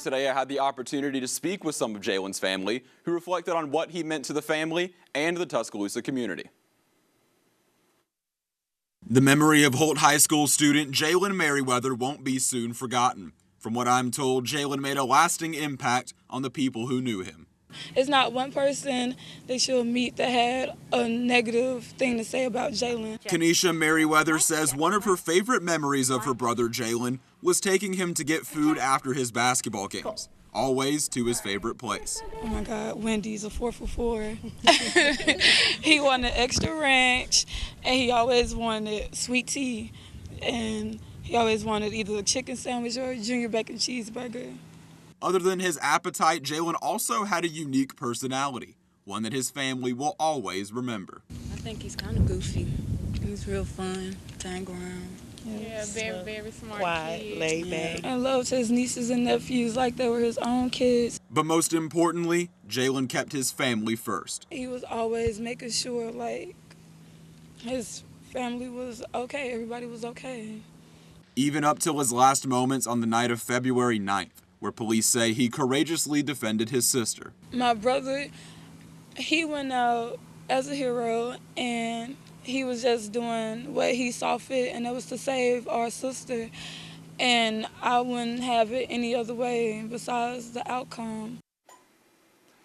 today, I had the opportunity to speak with some of Jalen's family, who reflected on what he meant to the family and the Tuscaloosa community. The memory of Holt High School student Jalen Merriweather won't be soon forgotten. From what I'm told, Jalen made a lasting impact on the people who knew him. It's not one person that you'll meet that had a negative thing to say about Jalen. KANESHA Merriweather says one of her favorite memories of her brother Jalen was taking him to get food after his basketball games, always to his favorite place. Oh my God, Wendy's, a 4 for $4. He wanted extra ranch, and he always wanted sweet tea, and he always wanted either a chicken sandwich or a junior bacon cheeseburger. Other than his appetite, Jalen also had a unique personality, one that his family will always remember. I think he's kind of goofy. He's real fun to hang around. Yeah, very smart. Quiet, kid. laid back. And loves his nieces and nephews like they were his own kids. But most importantly, Jalen kept his family first. He was always making sure, like, his family was okay, everybody was okay. Even up till his last moments on the night of February 9th, where police say he courageously defended his sister. My brother, he went out as a hero, and he was just doing what he saw fit, and that was to save our sister. And I wouldn't have it any other way besides the outcome.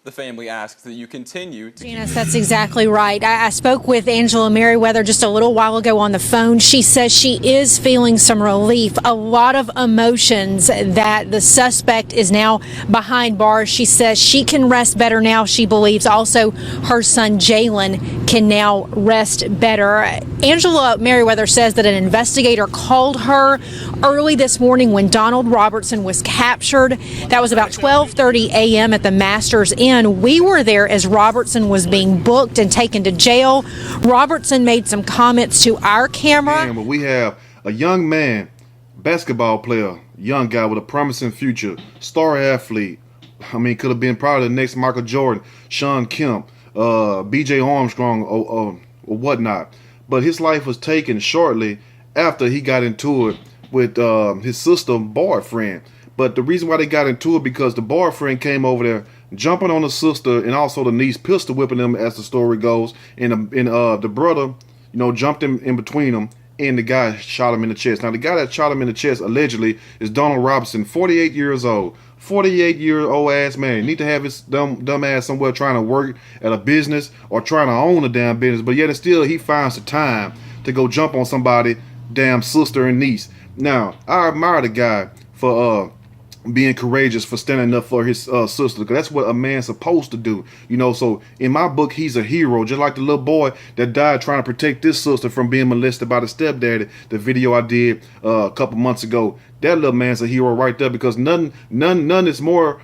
The family asks that you continue to Janice, that's exactly right. I spoke with Angela Merriweather just a little while ago on the phone. She says she is feeling some relief, a lot of emotions that the suspect is now behind bars. She says she can rest better now. She believes also her son Jalen can now rest better. Angela Merriweather says that an investigator called her early this morning when Donald Robertson was captured. That was about 12:30 a.m. at the Masters Inn. We were there as Robertson was being booked and taken to jail. Robertson made some comments to our camera. But we have a young man, basketball player, young guy with a promising future, star athlete. I mean, could have been probably the next Michael Jordan, Sean Kemp, B.J. Armstrong, or whatnot. But his life was taken shortly after he got into it with his sister boyfriend. But the reason why they got into it because the boyfriend came over there jumping on the sister and also the niece, pistol whipping them as the story goes. And the brother, jumped in between them, and the guy shot him in the chest. Now, the guy that shot him in the chest allegedly is Donald Robinson, 48 years old. 48-year-old ass man. Need to have his dumb ass somewhere trying to work at a business or trying to own a damn business. But yet and still, he finds the time to go jump on somebody, damn sister and niece. Now, I admire the guy for being courageous, for standing up for his sister, because that's what a man's supposed to do. So in my book, he's a hero, just like the little boy that died trying to protect this sister from being molested by the stepdaddy. The video I did a couple months ago. That little man's a hero right there, because none is more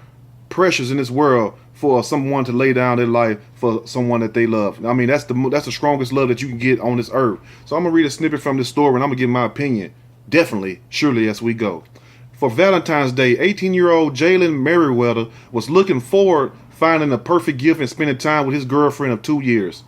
precious in this world for someone to lay down their life for someone that they love. I mean, that's the strongest love that you can get on this earth. So I'm gonna read a snippet from this story, and I'm gonna give my opinion, definitely, surely, as we go. For Valentine's Day, 18-year-old Jalen Merriweather was looking forward finding a perfect gift and spending time with his girlfriend of 2 years.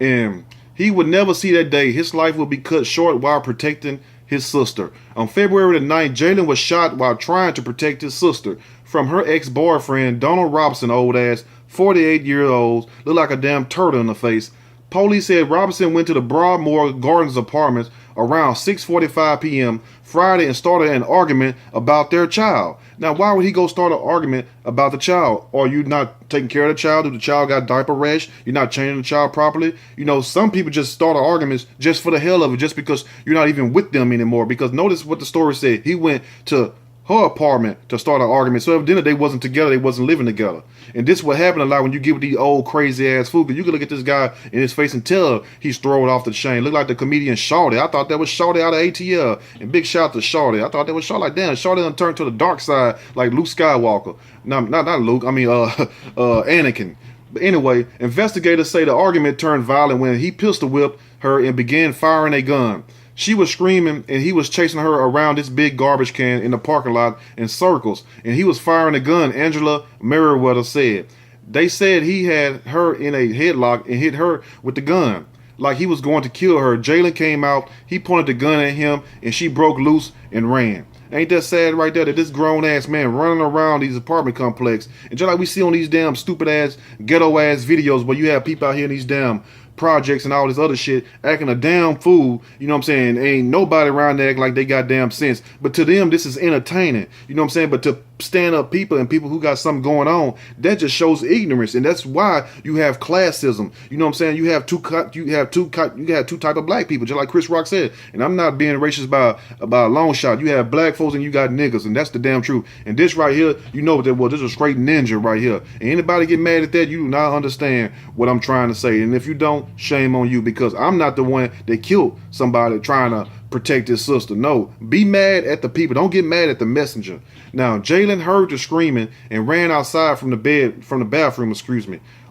And he would never see that day. His life would be cut short while protecting his sister. On February the 9th, Jalen was shot while trying to protect his sister from her ex-boyfriend, Donald Robinson, old ass, 48-year-old, look like a damn turtle in the face. Police said Robinson went to the Broadmoor Gardens apartments around 6:45 p.m. Friday and started an argument about their child. Now, why would he go start an argument about the child? Are you not taking care of the child? Do the child got diaper rash? You're not changing the child properly? Some people just start arguments just for the hell of it, just because you're not even with them anymore. Because notice what the story said. He went to her apartment to start an argument. So evidently they wasn't together, they wasn't living together. And this what happened a lot when you get with these old crazy ass food. Because you can look at this guy in his face and tell he's thrown off the chain. Look like the comedian Shawty. I thought that was Shawty out of ATL. And big shout to Shawty. I thought that was Shawty. Like, damn, Shawty done turned to the dark side like Luke Skywalker. No, not Luke. I mean, Anakin. But anyway, investigators say the argument turned violent when he pistol whipped her and began firing a gun. She was screaming, and he was chasing her around this big garbage can in the parking lot in circles, and he was firing a gun, Angela Merriweather said. They said he had her in a headlock and hit her with the gun, like he was going to kill her. Jalen came out, he pointed the gun at him, and she broke loose and ran. Ain't that sad right there that this grown ass man running around these apartment complex, and just like we see on these damn stupid ass ghetto ass videos where you have people out here in these damn projects and all this other shit acting a damn fool, you know what I'm saying? Ain't nobody around there acting like they got damn sense. But to them, this is entertaining, you know what I'm saying? But to stand up people and people who got something going on, that just shows ignorance, and that's why you have classism. You know what I'm saying? You have two type of black people, just like Chris Rock said. And I'm not being racist by a long shot. You have black folks and you got niggas, and that's the damn truth. And this right here, you know what that was? This is a straight ninja right here. And anybody get mad at that, you do not understand what I'm trying to say. And if you don't, shame on you, because I'm not the one that killed somebody trying to protect his sister. No, be mad at the people. Don't get mad at the messenger. Now, Jalen heard the screaming and ran outside from the bathroom,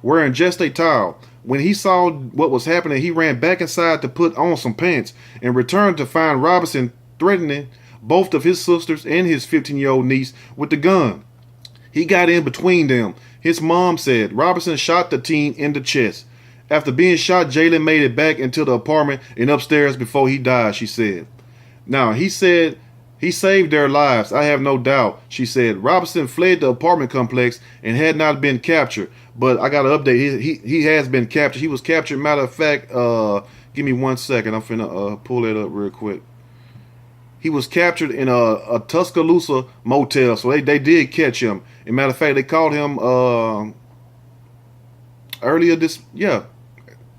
wearing just a towel. When he saw what was happening, he ran back inside to put on some pants and returned to find Robertson threatening both of his sisters and his 15-year-old niece with the gun. He got in between them. His mom said Robertson shot the teen in the chest. After being shot, Jalen made it back into the apartment and upstairs before he died, she said. Now, he said he saved their lives, I have no doubt, she said. Robertson fled the apartment complex and had not been captured. But I got an update. He has been captured. He was captured. Matter of fact, give me 1 second. I'm finna pull it up real quick. He was captured in a Tuscaloosa motel. So they did catch him. As a matter of fact, they called him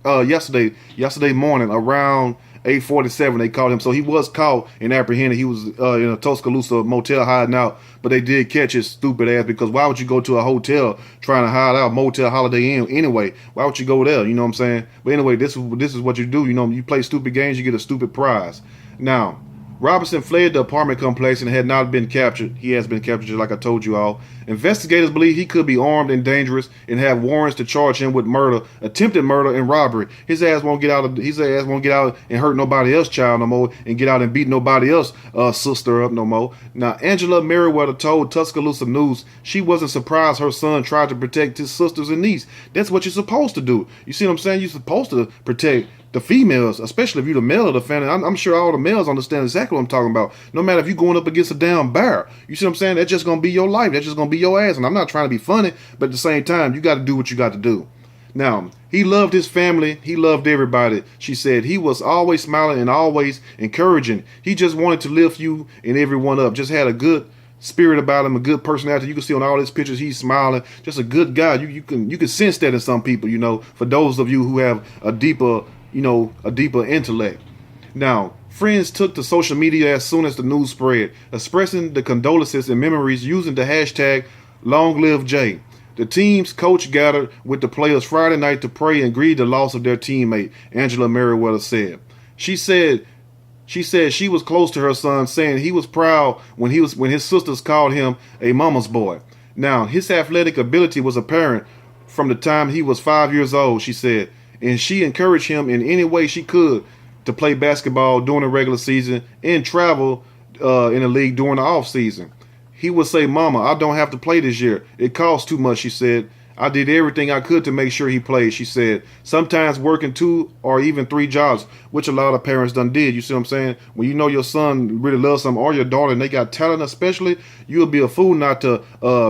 yesterday morning around 8:47. They called him. So he was caught and apprehended. He was in a Tuscaloosa motel hiding out, but they did catch his stupid ass, because why would you go to a hotel trying to hide out, motel, Holiday Inn anyway? Why would you go there? You know what I'm saying? But anyway, this is what you do. You know, you play stupid games, you get a stupid prize. Now, Robertson fled the apartment complex and had not been captured. He has been captured, just like I told you all. Investigators believe he could be armed and dangerous and have warrants to charge him with murder, attempted murder, and robbery. His ass won't get out and hurt nobody else child no more, and get out and beat nobody else sister up no more. Now, Angela Merriweather told Tuscaloosa News she wasn't surprised her son tried to protect his sisters and niece. That's what you're supposed to do. You see what I'm saying? You're supposed to protect the females, especially if you're the male of the family. I'm sure all the males understand exactly what I'm talking about. No matter if you're going up against a damn bear. You see what I'm saying? That's just going to be your life. That's just going to be your ass. And I'm not trying to be funny, but at the same time, you got to do what you got to do. Now, he loved his family. He loved everybody. She said he was always smiling and always encouraging. He just wanted to lift you and everyone up. Just had a good spirit about him, a good personality. You can see on all his pictures, he's smiling. Just a good guy. You can sense that in some people, you know, for those of you who have a deeper intellect. Now, friends took to social media as soon as the news spread, expressing the condolences and memories using the hashtag #LongLiveJ. The team's coach gathered with the players Friday night to pray and grieve the loss of their teammate, Angela Merriweather said. She said she was close to her son, saying he was proud when his sisters called him a mama's boy. Now, his athletic ability was apparent from the time he was 5 years old, she said, and she encouraged him in any way she could to play basketball during the regular season and travel in the league during the off season. He would say, "Mama, I don't have to play this year. It costs too much," she said. "I did everything I could to make sure he played," she said. Sometimes working 2 or even 3 jobs, which a lot of parents done did. You see what I'm saying? When you know your son really loves something, or your daughter, and they got talent especially, you'll be a fool not to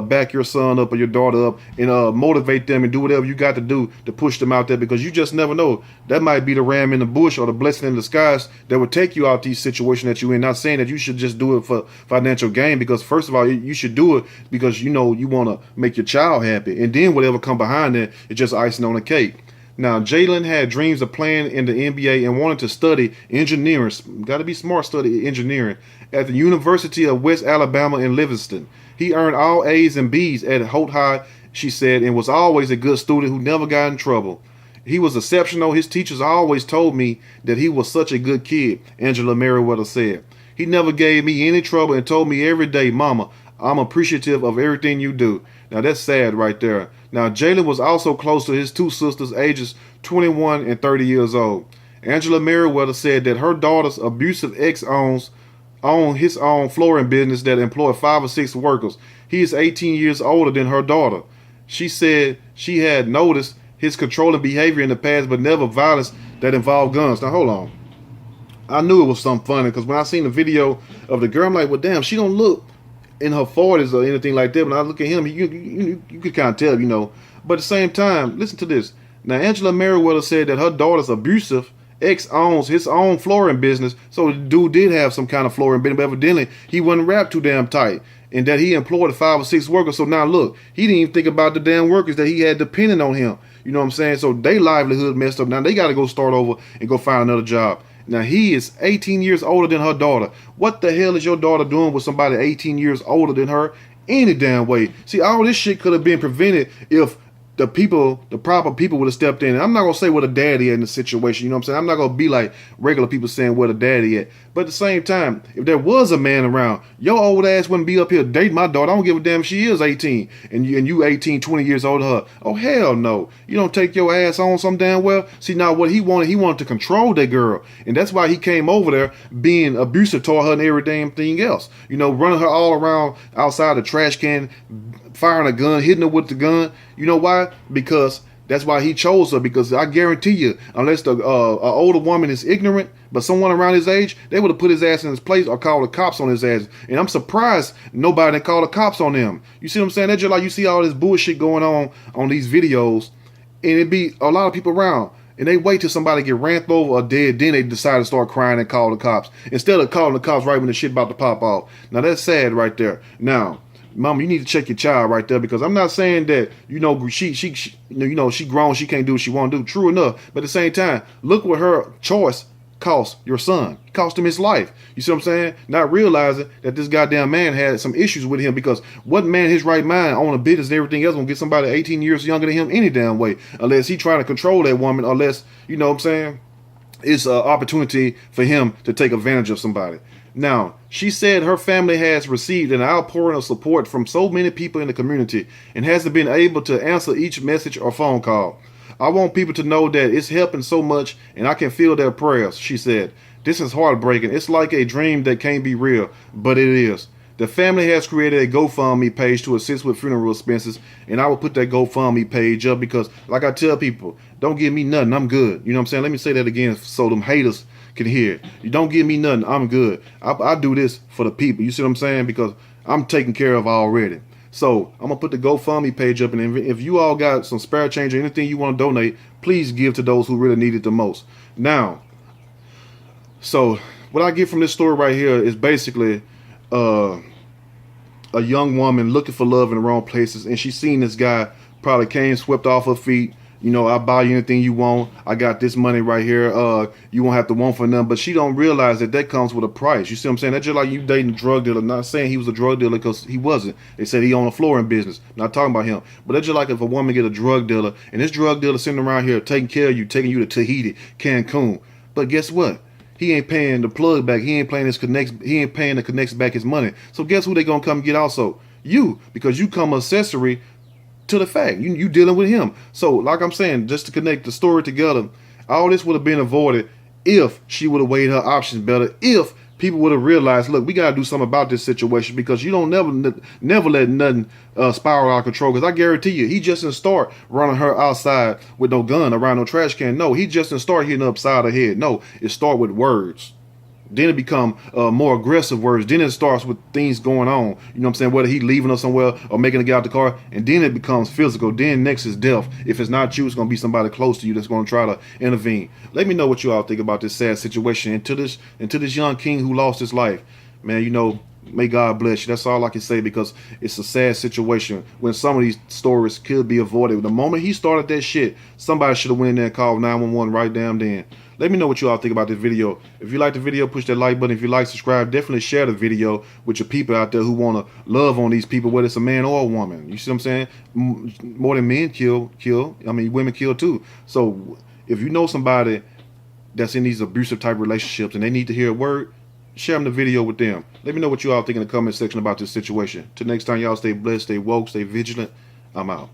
back your son up or your daughter up and motivate them and do whatever you got to do to push them out there, because you just never know. That might be the ram in the bush or the blessing in disguise that would take you out these situations that you're in. Not saying that you should just do it for financial gain, because first of all, you should do it because you know you want to make your child happy, and then whatever come behind it, it's just icing on the cake. Now, Jalen had dreams of playing in the NBA and wanted to study engineering. Got to be smart, study engineering at the University of West Alabama in Livingston. He earned all A's and B's at Holt High, she said, and was always a good student who never got in trouble. He was exceptional. His teachers always told me that he was such a good kid, Angela Merriweather said. He never gave me any trouble and told me every day, "Mama, I'm appreciative of everything you do." Now, that's sad right there. Now, Jalen was also close to his 2 sisters, ages 21 and 30 years old. Angela Merriweather said that her daughter's abusive ex owns his own flooring business that employed 5 or 6 workers. He is 18 years older than her daughter. She said she had noticed his controlling behavior in the past, but never violence that involved guns. Now, hold on. I knew it was something funny because when I seen the video of the girl, I'm like, well, damn, she don't look in her 40s or anything like that. When I look at him, you could kind of tell, you know. But at the same time, listen to this. Now, Angela Merriweather said that her daughter's abusive ex owns his own flooring business. So the dude did have some kind of flooring business, but evidently he wasn't wrapped too damn tight. And that he employed 5 or 6 workers. So now look, he didn't even think about the damn workers that he had depending on him. You know what I'm saying? So their livelihood messed up. Now they got to go start over and go find another job. Now he is 18 years older than her daughter. What the hell is your daughter doing with somebody 18 years older than her? Any damn way. See, all this shit could have been prevented if the proper people would have stepped in. And I'm not going to say what a daddy in the situation, you know what I'm saying? I'm not going to be like regular people saying what a daddy at. But at the same time, if there was a man around, your old ass wouldn't be up here dating my daughter. I don't give a damn if she is 18 and you 18, 20 years older than her. Oh, hell no. You don't take your ass on some damn well. See, now what he wanted to control that girl. And that's why he came over there being abusive toward her and every damn thing else. You know, running her all around outside the trash can, firing a gun, hitting her with the gun. You know why? Because that's why he chose her. Because I guarantee you, unless the older woman is ignorant, but someone around his age, they would have put his ass in his place or called the cops on his ass. And I'm surprised nobody didn't call the cops on him. You see what I'm saying? That's just like you see all this bullshit going on these videos, and it be a lot of people around. And they wait till somebody get ran over or dead, then they decide to start crying and call the cops. Instead of calling the cops right when the shit about to pop off. Now that's sad right there. Now, Mama, you need to check your child right there, because I'm not saying that, you know, she grown, she can't do what she want to do. True enough. But at the same time, look what her choice cost your son. It cost him his life. You see what I'm saying? Not realizing that this goddamn man had some issues with him, because what man in his right mind own a business and everything else gonna get somebody 18 years younger than him any damn way, unless he trying to control that woman, unless, you know what I'm saying, it's an opportunity for him to take advantage of somebody. Now, she said her family has received an outpouring of support from so many people in the community and hasn't been able to answer each message or phone call. I want people to know that it's helping so much and I can feel their prayers, she said. This is heartbreaking. It's like a dream that can't be real, but it is. The family has created a GoFundMe page to assist with funeral expenses, and I will put that GoFundMe page up because, like I tell people, don't give me nothing, I'm good. You know what I'm saying? Let me say that again so them haters can hear. You don't give me nothing, I'm good. I do this for the people. You see what I'm saying? Because I'm taken care of already. So I'm going to put the GoFundMe page up, and if you all got some spare change or anything you want to donate, please give to those who really need it the most. Now, so what I get from this story right here is basically a young woman looking for love in the wrong places, and she seen this guy, probably came swept off her feet. You know, I'll buy you anything you want. I got this money right here. You won't have to want for nothing. But she don't realize that comes with a price. You see what I'm saying? That's just like you dating a drug dealer. Not saying he was a drug dealer, because he wasn't. They said he owned a flooring business. Not talking about him. But that's just like if a woman get a drug dealer, and this drug dealer sitting around here taking care of you, taking you to Tahiti, Cancun. But guess what? He ain't paying the plug back. He ain't paying the connects back his money. So guess who they gonna come get also? You, because you come accessory to the fact. You dealing with him. So like I'm saying, just to connect the story together, all this would have been avoided if she would have weighed her options better, if people would have realized, look, we got to do something about this situation, because you don't never let nothing spiral out of control. Because I guarantee you, he just didn't start running her outside with no gun around no trash can. No, he just didn't start hitting her upside her head. No, it start with words. Then it become more aggressive words. Then it starts with things going on. You know what I'm saying? Whether he leaving her somewhere or making her get out the car. And then it becomes physical. Then next is death. If it's not you, it's going to be somebody close to you that's going to try to intervene. Let me know what you all think about this sad situation. And to this young king who lost his life, man, you know, may God bless you. That's all I can say, because it's a sad situation when some of these stories could be avoided. The moment he started that shit, somebody should have went in there and called 911 right damn then. Let me know what you all think about this video. If you like the video, push that like button. If you like, subscribe. Definitely share the video with your people out there who want to love on these people, whether it's a man or a woman. You see what I'm saying? More than men kill. I mean, women kill too. So if you know somebody that's in these abusive type relationships and they need to hear a word, share them the video with them. Let me know what you all think in the comment section about this situation. Till next time, y'all stay blessed, stay woke, stay vigilant. I'm out.